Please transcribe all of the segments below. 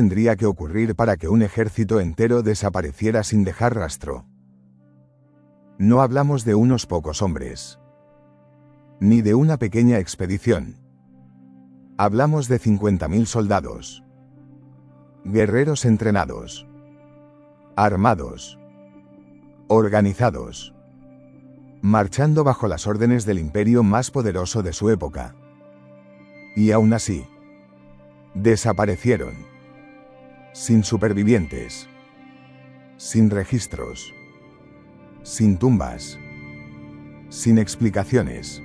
tendría que ocurrir para que un ejército entero desapareciera sin dejar rastro? No hablamos de unos pocos hombres, ni de una pequeña expedición. Hablamos de 50.000 soldados, guerreros entrenados, armados, organizados, marchando bajo las órdenes del imperio más poderoso de su época. Y aún así, desaparecieron, sin supervivientes, sin registros, sin tumbas, sin explicaciones.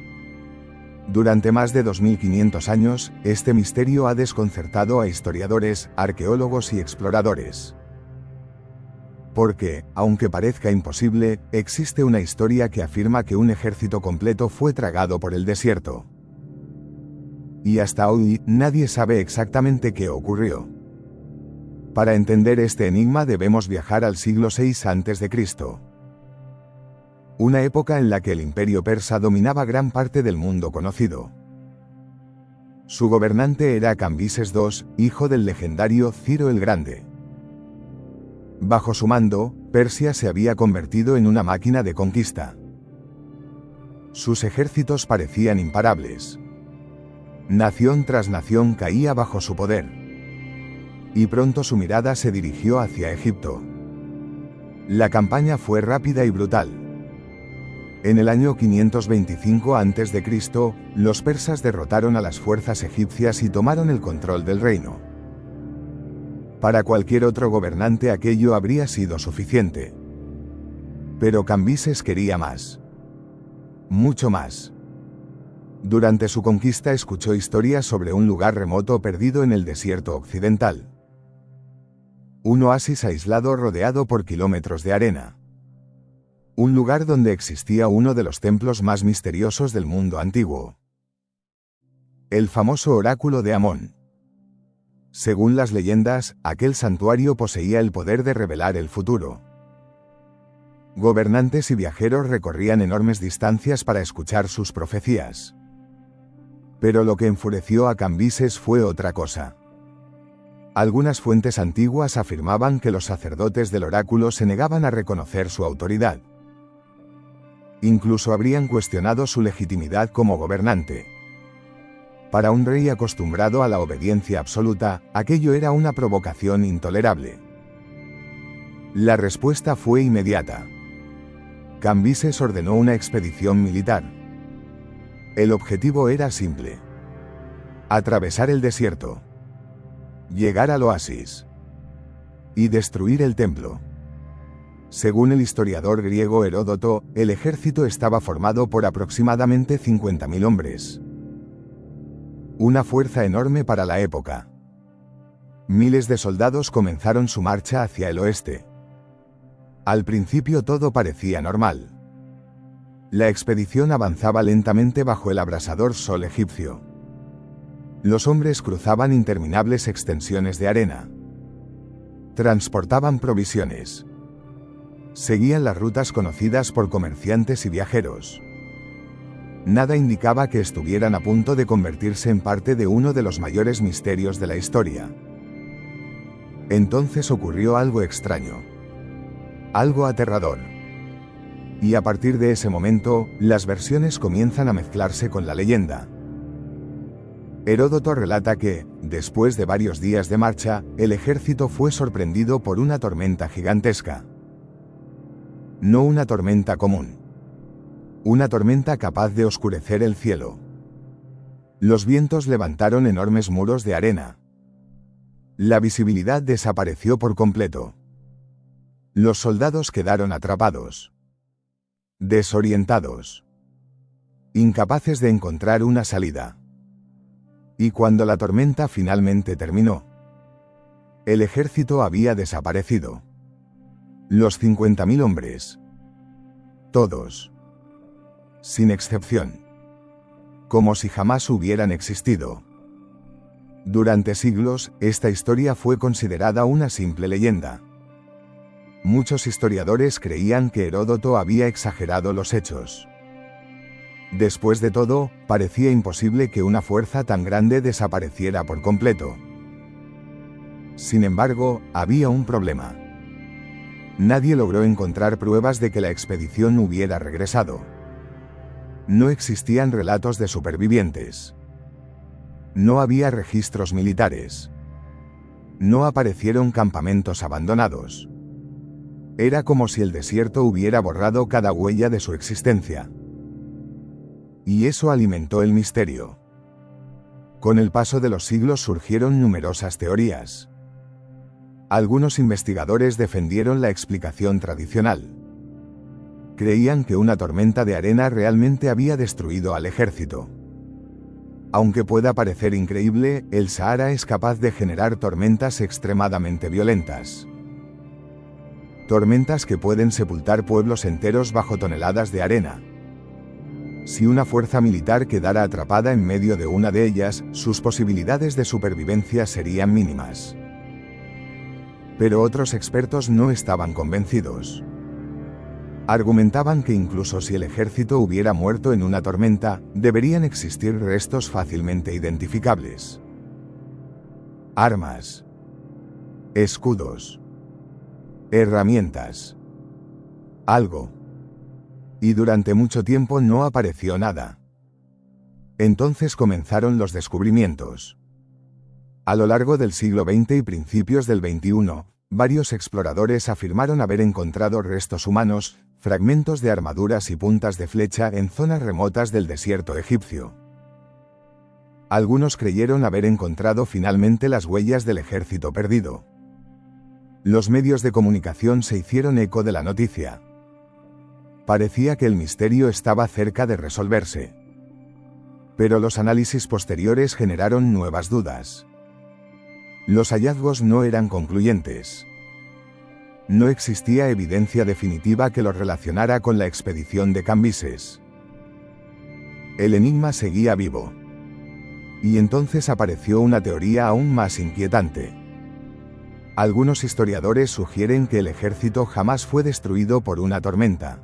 Durante más de 2500 años, este misterio ha desconcertado a historiadores, arqueólogos y exploradores. Porque, aunque parezca imposible, existe una historia que afirma que un ejército completo fue tragado por el desierto. Y hasta hoy, nadie sabe exactamente qué ocurrió. Para entender este enigma debemos viajar al siglo VI a.C., una época en la que el imperio persa dominaba gran parte del mundo conocido. Su gobernante era Cambises II, hijo del legendario Ciro el Grande. Bajo su mando, Persia se había convertido en una máquina de conquista. Sus ejércitos parecían imparables. Nación tras nación caía bajo su poder. Y pronto su mirada se dirigió hacia Egipto. La campaña fue rápida y brutal. En el año 525 a.C., los persas derrotaron a las fuerzas egipcias y tomaron el control del reino. Para cualquier otro gobernante aquello habría sido suficiente. Pero Cambises quería más. Mucho más. Durante su conquista escuchó historias sobre un lugar remoto perdido en el desierto occidental. Un oasis aislado rodeado por kilómetros de arena. Un lugar donde existía uno de los templos más misteriosos del mundo antiguo. El famoso oráculo de Amón. Según las leyendas, aquel santuario poseía el poder de revelar el futuro. Gobernantes y viajeros recorrían enormes distancias para escuchar sus profecías. Pero lo que enfureció a Cambises fue otra cosa. Algunas fuentes antiguas afirmaban que los sacerdotes del oráculo se negaban a reconocer su autoridad. Incluso habrían cuestionado su legitimidad como gobernante. Para un rey acostumbrado a la obediencia absoluta, aquello era una provocación intolerable. La respuesta fue inmediata. Cambises ordenó una expedición militar. El objetivo era simple: atravesar el desierto, llegar al oasis y destruir el templo. Según el historiador griego Heródoto, el ejército estaba formado por aproximadamente 50.000 hombres. Una fuerza enorme para la época. Miles de soldados comenzaron su marcha hacia el oeste. Al principio todo parecía normal. La expedición avanzaba lentamente bajo el abrasador sol egipcio. Los hombres cruzaban interminables extensiones de arena. Transportaban provisiones. Seguían las rutas conocidas por comerciantes y viajeros. Nada indicaba que estuvieran a punto de convertirse en parte de uno de los mayores misterios de la historia. Entonces ocurrió algo extraño. Algo aterrador. Y a partir de ese momento, las versiones comienzan a mezclarse con la leyenda. Heródoto relata que, después de varios días de marcha, el ejército fue sorprendido por una tormenta gigantesca. No una tormenta común. Una tormenta capaz de oscurecer el cielo. Los vientos levantaron enormes muros de arena. La visibilidad desapareció por completo. Los soldados quedaron atrapados. Desorientados. Incapaces de encontrar una salida. Y cuando la tormenta finalmente terminó, el ejército había desaparecido. Los 50.000 hombres. Todos. Sin excepción. Como si jamás hubieran existido. Durante siglos, esta historia fue considerada una simple leyenda. Muchos historiadores creían que Heródoto había exagerado los hechos. Después de todo, parecía imposible que una fuerza tan grande desapareciera por completo. Sin embargo, había un problema. Nadie logró encontrar pruebas de que la expedición hubiera regresado. No existían relatos de supervivientes. No había registros militares. No aparecieron campamentos abandonados. Era como si el desierto hubiera borrado cada huella de su existencia. Y eso alimentó el misterio. Con el paso de los siglos surgieron numerosas teorías. Algunos investigadores defendieron la explicación tradicional. Creían que una tormenta de arena realmente había destruido al ejército. Aunque pueda parecer increíble, el Sahara es capaz de generar tormentas extremadamente violentas. Tormentas que pueden sepultar pueblos enteros bajo toneladas de arena. Si una fuerza militar quedara atrapada en medio de una de ellas, sus posibilidades de supervivencia serían mínimas. Pero otros expertos no estaban convencidos. Argumentaban que incluso si el ejército hubiera muerto en una tormenta, deberían existir restos fácilmente identificables. Armas. Escudos. Herramientas. Algo. Y durante mucho tiempo no apareció nada. Entonces comenzaron los descubrimientos. A lo largo del siglo XX y principios del XXI, varios exploradores afirmaron haber encontrado restos humanos, fragmentos de armaduras y puntas de flecha en zonas remotas del desierto egipcio. Algunos creyeron haber encontrado finalmente las huellas del ejército perdido. Los medios de comunicación se hicieron eco de la noticia. Parecía que el misterio estaba cerca de resolverse. Pero los análisis posteriores generaron nuevas dudas. Los hallazgos no eran concluyentes. No existía evidencia definitiva que los relacionara con la expedición de Cambises. El enigma seguía vivo. Y entonces apareció una teoría aún más inquietante. Algunos historiadores sugieren que el ejército jamás fue destruido por una tormenta.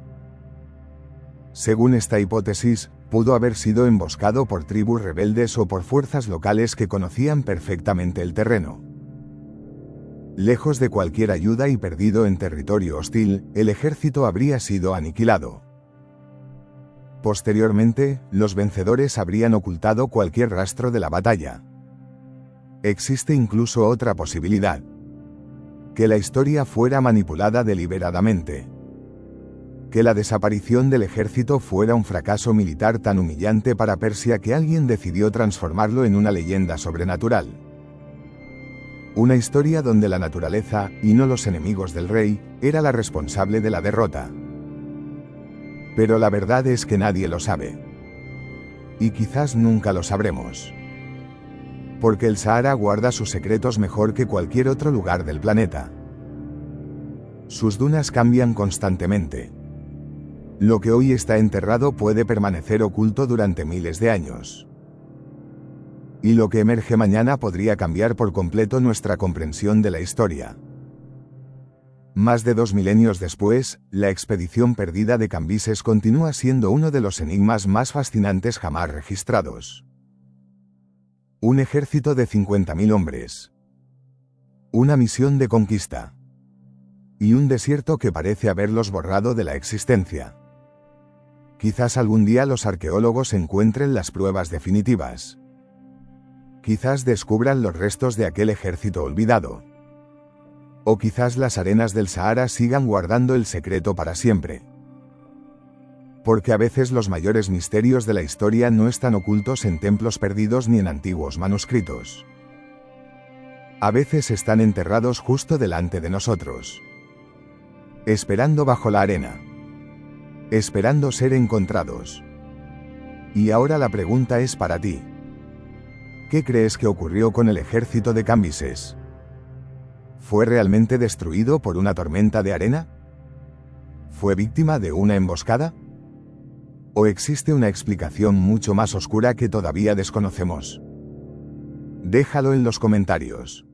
Según esta hipótesis, pudo haber sido emboscado por tribus rebeldes o por fuerzas locales que conocían perfectamente el terreno. Lejos de cualquier ayuda y perdido en territorio hostil, el ejército habría sido aniquilado. Posteriormente, los vencedores habrían ocultado cualquier rastro de la batalla. Existe incluso otra posibilidad: que la historia fuera manipulada deliberadamente. Que la desaparición del ejército fuera un fracaso militar tan humillante para Persia que alguien decidió transformarlo en una leyenda sobrenatural. Una historia donde la naturaleza, y no los enemigos del rey, era la responsable de la derrota. Pero la verdad es que nadie lo sabe. Y quizás nunca lo sabremos. Porque el Sahara guarda sus secretos mejor que cualquier otro lugar del planeta. Sus dunas cambian constantemente. Lo que hoy está enterrado puede permanecer oculto durante miles de años. Y lo que emerge mañana podría cambiar por completo nuestra comprensión de la historia. Más de 2 milenios después, la expedición perdida de Cambises continúa siendo uno de los enigmas más fascinantes jamás registrados. Un ejército de 50.000 hombres. Una misión de conquista. Y un desierto que parece haberlos borrado de la existencia. Quizás algún día los arqueólogos encuentren las pruebas definitivas. Quizás descubran los restos de aquel ejército olvidado. O quizás las arenas del Sahara sigan guardando el secreto para siempre. Porque a veces los mayores misterios de la historia no están ocultos en templos perdidos ni en antiguos manuscritos. A veces están enterrados justo delante de nosotros. Esperando bajo la arena. Esperando ser encontrados. Y ahora la pregunta es para ti. ¿Qué crees que ocurrió con el ejército de Cambises? ¿Fue realmente destruido por una tormenta de arena? ¿Fue víctima de una emboscada? ¿O existe una explicación mucho más oscura que todavía desconocemos? Déjalo en los comentarios.